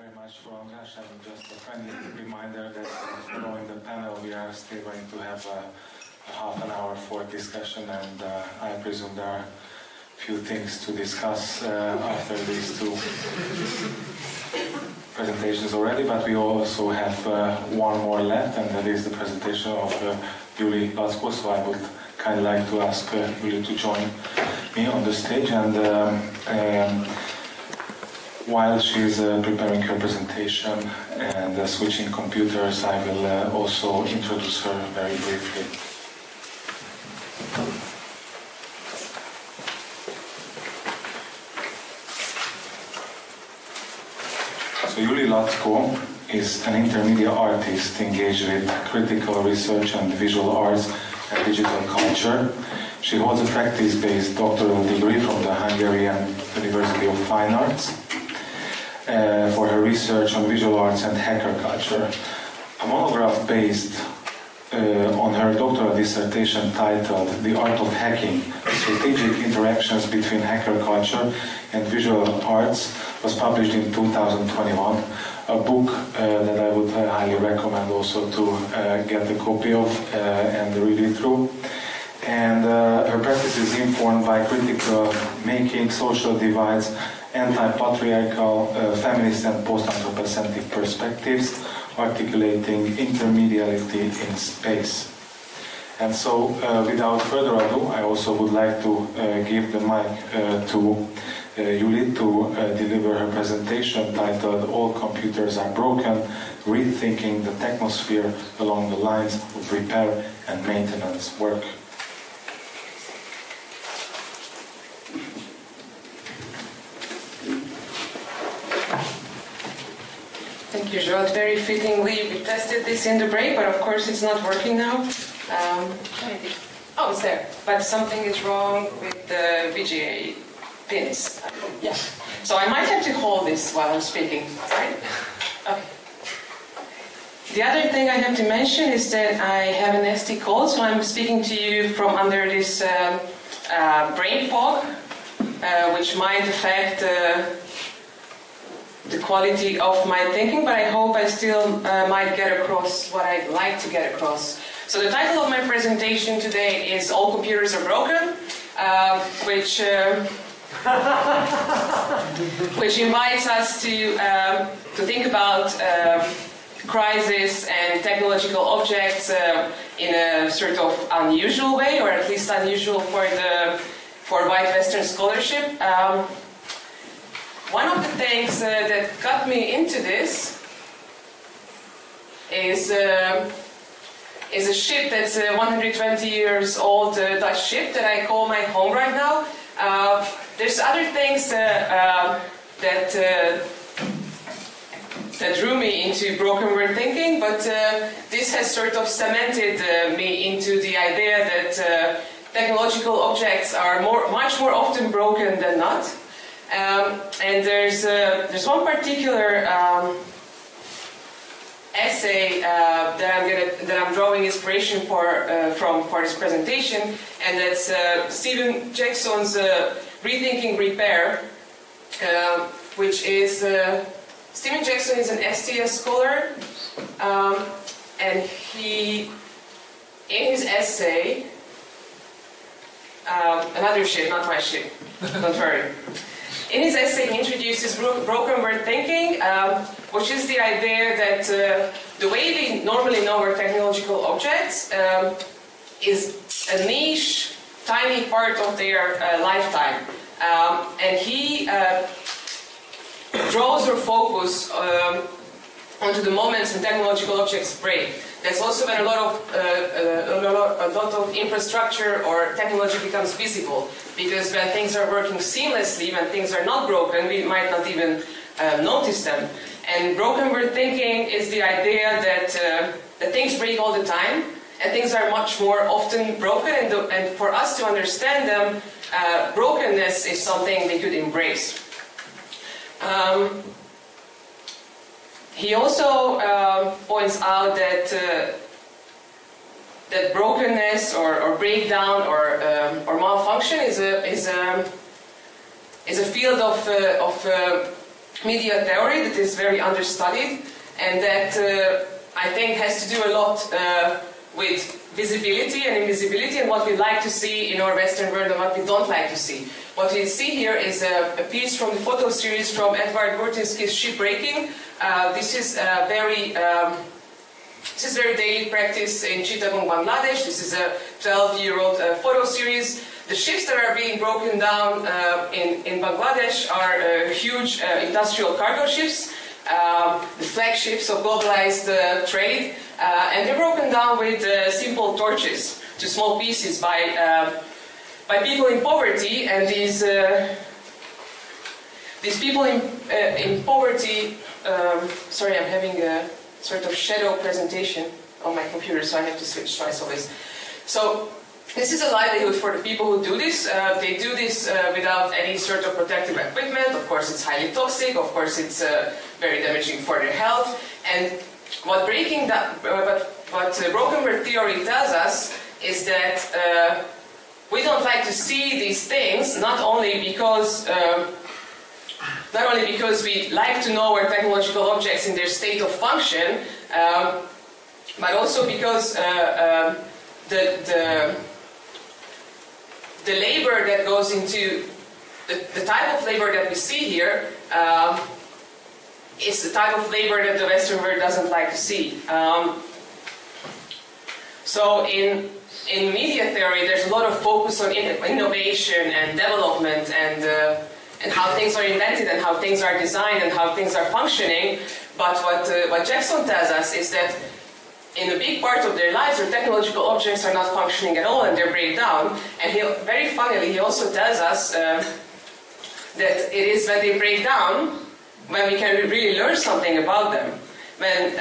very much for András, and just a friendly reminder that following the panel we are still going to have a half an hour for discussion, and I presume there are a few things to discuss after these two presentations already, but we also have one more left, and that is the presentation of Juli Laczkó, so I would kind of like to ask Juli to join me on the stage, and while she's preparing her presentation and switching computers, I will also introduce her very briefly. So Juli Laczkó is an intermedia artist engaged with critical research and visual arts and digital culture. She holds a practice-based doctoral degree from the Hungarian University of Fine Arts for her research on visual arts and hacker culture. A monograph based on her doctoral dissertation titled The Art of Hacking, Strategic Interactions Between Hacker Culture and Visual Arts was published in 2021, a book that I would highly recommend also to get a copy of and read it through. And her practice is informed by critical making, social divides, anti-patriarchal, feminist and post-anthropocentric perspectives, articulating intermediality in space. And so, without further ado, I also would like to give the mic to Juli to deliver her presentation titled All Computers Are Broken, Rethinking the Technosphere along the lines of repair and maintenance work. Thank you, Joel. Very fittingly, we tested this in the break, but of course it's not working now. Oh, it's there. But something is wrong with the VGA pins. Yeah. So I might have to hold this while I'm speaking, right? Okay. The other thing I have to mention is that I have an SD code, so I'm speaking to you from under this brain fog, which might affect the quality of my thinking, but I hope I still might get across what I'd like to get across. So the title of my presentation today is All Computers Are Broken, which invites us to think about crisis and technological objects in a sort of unusual way, or at least unusual for white Western scholarship. One of the things that got me into this is a ship that's a 120 years old Dutch ship that I call my home right now. There's other things that drew me into broken word thinking, but this has sort of cemented me into the idea that technological objects are much more often broken than not. And there's one particular essay that I'm drawing inspiration from this presentation, and that's Stephen Jackson's Rethinking Repair, which is Stephen Jackson is an STS scholar, and he, in his essay, another ship, not my ship, don't worry. In his essay, he introduces broken word thinking, which is the idea that the way we normally know our technological objects is a niche, tiny part of their lifetime. And he draws our focus onto the moments when technological objects break. That's also when a lot of infrastructure or technology becomes visible, because when things are working seamlessly, when things are not broken, we might not even notice them. And broken word thinking is the idea that things break all the time, and things are much more often broken, and for us to understand them, brokenness is something we could embrace. He also points out that brokenness or breakdown or malfunction is a field of media theory that is very understudied, and that I think has to do a lot with visibility and invisibility and what we like to see in our Western world and what we don't like to see. What we see here is a piece from the photo series from Edward Burtynsky's Shipbreaking. This is very daily practice in Chittagong, Bangladesh. This is a 12-year-old photo series. The ships that are being broken down in Bangladesh are huge industrial cargo ships, the flagships of globalized trade, and they're broken down with simple torches to small pieces by people in poverty. And these people in poverty, sorry, I'm having a sort of shadow presentation on my computer, so I have to switch twice always. So this is a livelihood for the people who do this. They do this without any sort of protective equipment. Of course, it's highly toxic. Of course, it's very damaging for their health. And what broken word theory tells us is that we don't like to see these things, not only because we like to know our technological objects in their state of function, but also because the labor that goes into the type of labor that we see here is the type of labor that the Western world doesn't like to see. So in media theory, there's a lot of focus on innovation and development and how things are invented and how things are designed and how things are functioning. But what Jackson tells us is that in a big part of their lives, their technological objects are not functioning at all and they break down. And very funnily, he also tells us that it is when they break down when we can really learn something about them. When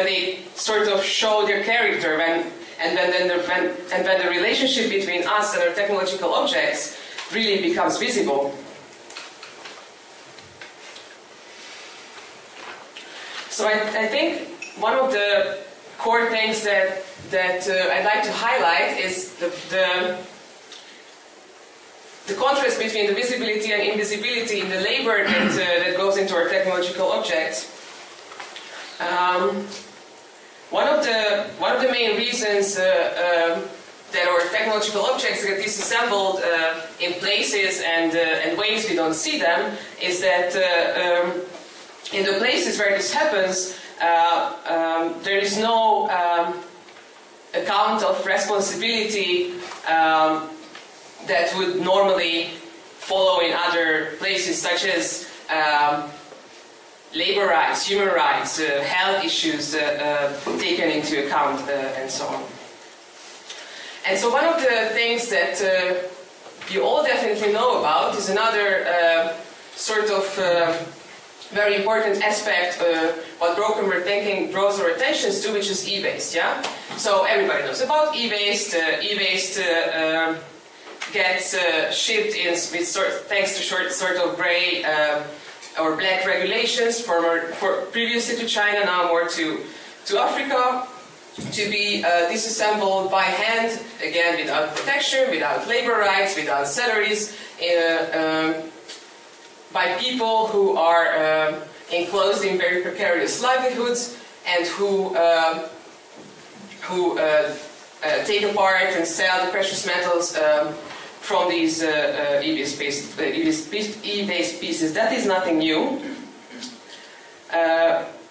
they sort of show their character, when the relationship between us and our technological objects really becomes visible. So I think one of the core things that I'd like to highlight is the contrast between the visibility and invisibility in the labor that goes into our technological objects. One of the main reasons that our technological objects get disassembled in places and ways we don't see them is that in the places where this happens, there is no account of responsibility that would normally follow in other places, such as labor rights, human rights, health issues taken into account, and so on. And so one of the things that you all definitely know about is another sort of very important aspect what broken word thinking draws our attentions to, which is e-waste. Yeah. So everybody knows about e-waste. E-waste gets shipped in with thanks to sort of grey or black regulations previously to China, now more to Africa, to be disassembled by hand, again without protection, without labor rights, without salaries, by people who are enclosed in very precarious livelihoods and who take apart and sell the precious metals from these e-based pieces. That is nothing new.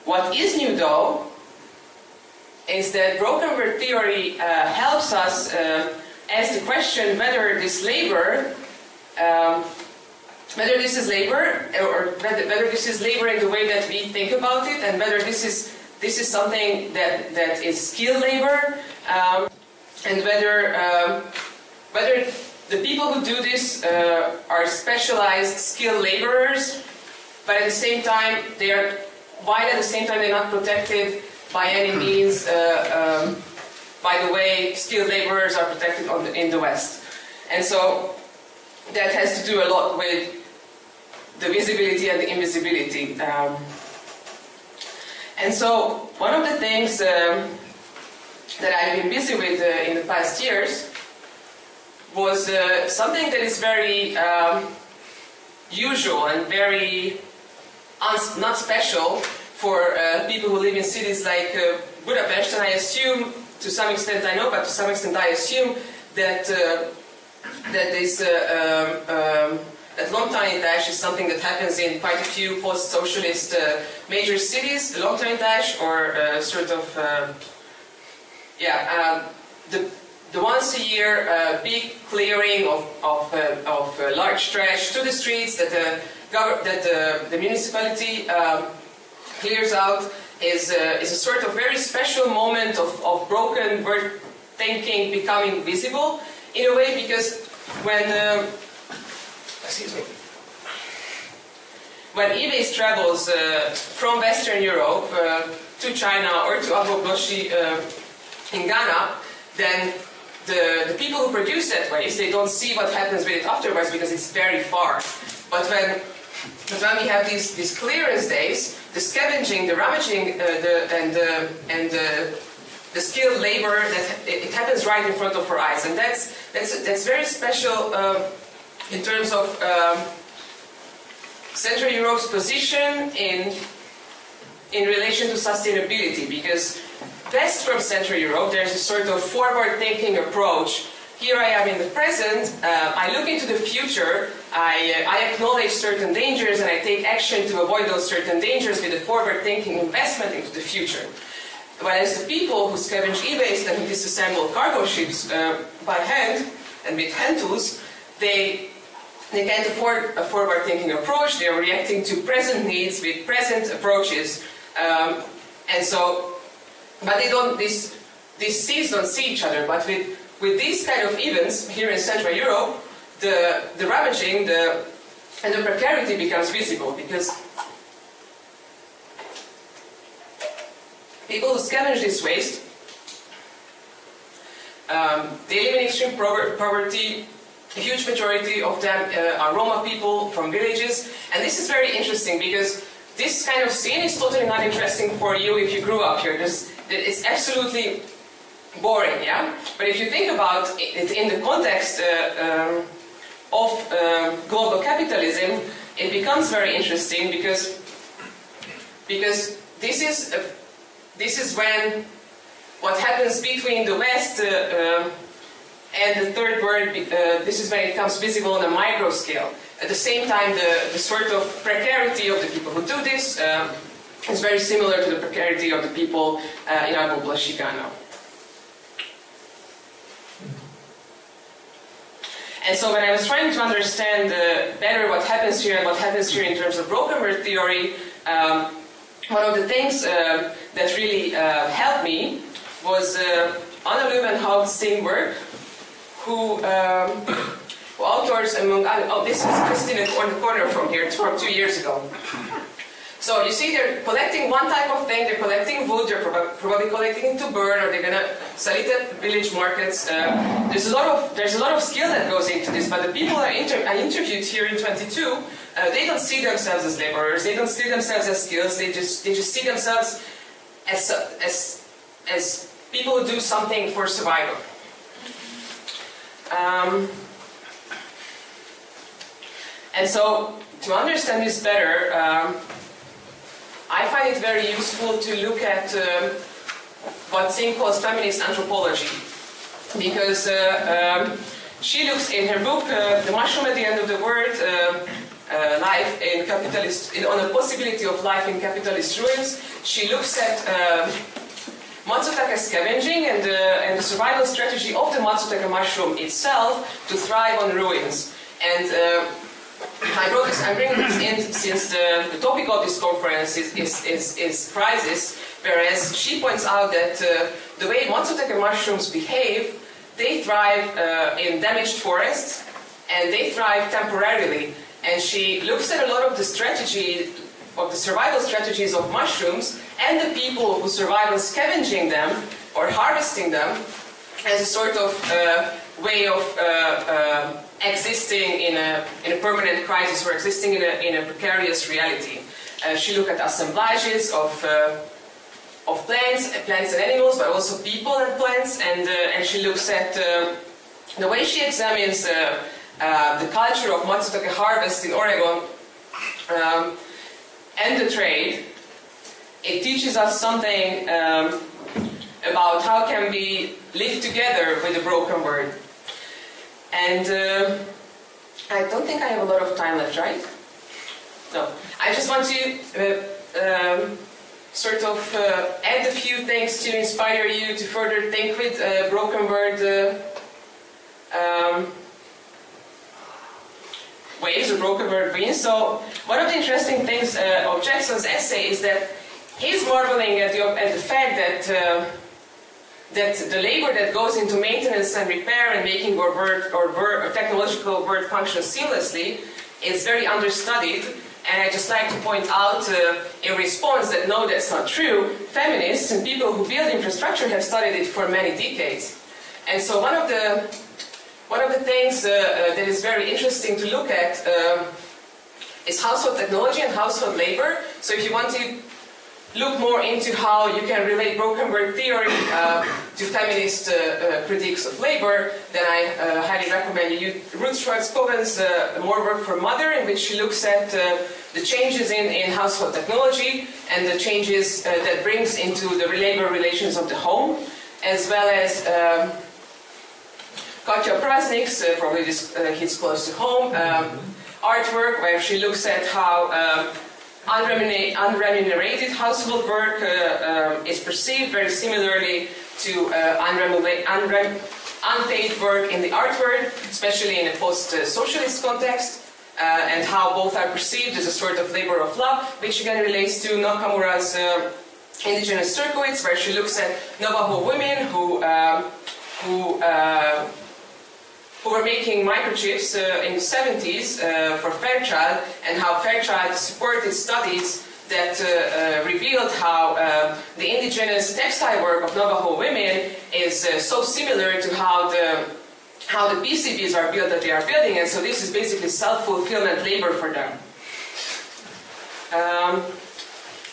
What is new, though, is that broken word theory helps us ask the question whether this labor, whether this is labor in the way that we think about it, and whether this is something that is skilled labor, and whether the people who do this are specialized skilled laborers, but at the same time they're not protected by any means by the way skilled laborers are protected in the West. And so that has to do a lot with the visibility and the invisibility. And so one of the things that I've been busy with in the past years was something that is very usual and very not special for people who live in cities like Budapest, and I assume, to some extent I know, but to some extent I assume that that long-time-dash is something that happens in quite a few post-socialist major cities. The long-time-dash, or sort of, the once a year big clearing of large trash to the streets that the municipality clears out is a sort of very special moment of broken word thinking becoming visible in a way, because when e-waste travels from Western Europe to China or to Abu Dhabi in Ghana, then the people who produce that waste, they don't see what happens with it afterwards because it's very far. But when we have these clearance days, the scavenging, the rummaging, and the skilled labor, it happens right in front of our eyes, and that's very special in terms of Central Europe's position in relation to sustainability, because best from Central Europe, there's a sort of forward-thinking approach. Here I am in the present, I look into the future, I acknowledge certain dangers, and I take action to avoid those certain dangers with a forward-thinking investment into the future. Whereas the people who scavenge e-waste and who disassemble cargo ships by hand and with hand tools, they can't afford a forward-thinking approach. They are reacting to present needs with present approaches, and so. But they don't. These seas don't see each other. But with these kind of events here in Central Europe, the ravaging and the precarity becomes visible, because people who scavenge this waste, they live in extreme poverty. A huge majority of them are Roma people from villages, and this is very interesting because this kind of scene is totally not interesting for you if you grew up here. It's absolutely boring, yeah? But if you think about it in the context of global capitalism, it becomes very interesting because this is when what happens between the West and the third world, this is when it becomes visible on a micro scale. At the same time, the sort of precarity of the people who do this is very similar to the precarity of the people in Abu Dhabi, Ghana. And so when I was trying to understand better what happens here and what happens here in terms of broken word theory, one of the things that really helped me was Anna Löwenhaupt's work, who authors among other, this is just in the corner from here, it's from 2 years ago. So you see, they're collecting one type of thing, they're collecting wood, they're probably collecting it to burn, or they're gonna sell it at village markets. There's a lot of skill that goes into this, but the people I interviewed here in 22, they don't see themselves as laborers, they don't see themselves as skills, they just see themselves as people who do something for survival. And so, to understand this better, I find it very useful to look at what Singh calls feminist anthropology, because she looks in her book, The Mushroom at the End of the World, Life in Capitalist, on the possibility of life in capitalist ruins. She looks at Matsutake scavenging and the survival strategy of the Matsutake mushroom itself to thrive on ruins. And I'm bringing this in since the topic of this conference is crisis, whereas she points out that the way Matsutake mushrooms behave, they thrive in damaged forests, and they thrive temporarily. And she looks at a lot of the strategy, of the survival strategies of mushrooms, and the people who survive on scavenging them or harvesting them as a sort of way of existing in a permanent crisis, or existing in a precarious reality. She looked at assemblages of plants and animals, but also people and plants, and she looks at the way she examines the culture of Matsutake harvest in Oregon. and the trade, it teaches us something about how can we live together with a broken word. And I don't think I have a lot of time left, right? No. I just want to sort of add a few things to inspire you to further think with broken word ways, or broken word means. So one of the interesting things of Jackson's essay is that he's marveling at the fact that that the labor that goes into maintenance and repair and making our word or technological word function seamlessly is very understudied. And I just like to point out in response that no, that's not true. Feminists and people who build infrastructure have studied it for many decades. And so one of the things that is very interesting to look at is household technology and household labor. So if you want to look more into how you can relate broken word theory to feminist critiques of labor, then I highly recommend you Ruth Schwartz-Cohen's More Work for Mother, in which she looks at the changes in household technology and the changes that brings into the labor relations of the home, as well as Katja Prasnik's, probably this hits close to home, artwork, where she looks at how unremunerated household work is perceived very similarly to unpaid work in the art world, especially in a post-socialist context, and how both are perceived as a sort of labor of love, which again relates to Nakamura's indigenous circuits, where she looks at Navajo women who were making microchips in the 70s for Fairchild, and how Fairchild supported studies that revealed how the indigenous textile work of Navajo women is so similar to how the PCBs are built that they are building, and so this is basically self-fulfillment labor for them.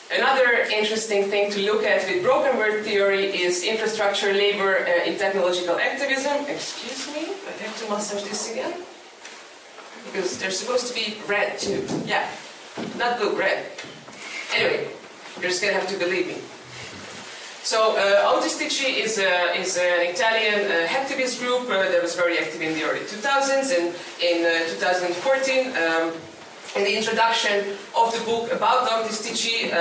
Another interesting thing to look at with broken word theory is infrastructure labor in technological activism. Excuse me, I have to massage this again. Because they're supposed to be red too. Yeah, not blue, red. Anyway, you're just going to have to believe me. So Understudied is an Italian hacktivist group that was very active in the early 2000s, and in 2014, in the introduction of the book about Understudied,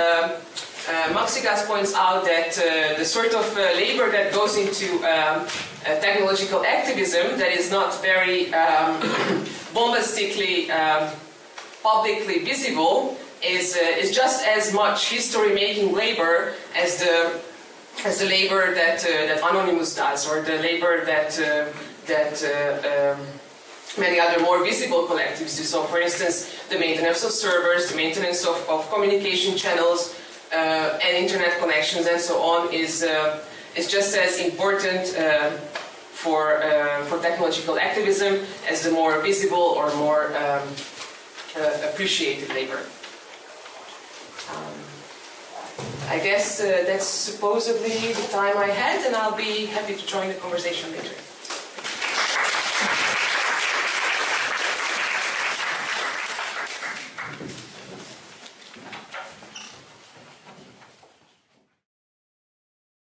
Maxigas points out that the sort of labor that goes into technological activism that is not very bombastically publicly visible is just as much history-making labor as the labor that Anonymous does, or the labor that many other more visible collectives do. So, for instance, the maintenance of servers, the maintenance of communication channels, and internet connections, and so on, is just as important for technological activism as the more visible or more appreciated labor. I guess that's supposedly the time I had, and I'll be happy to join the conversation later.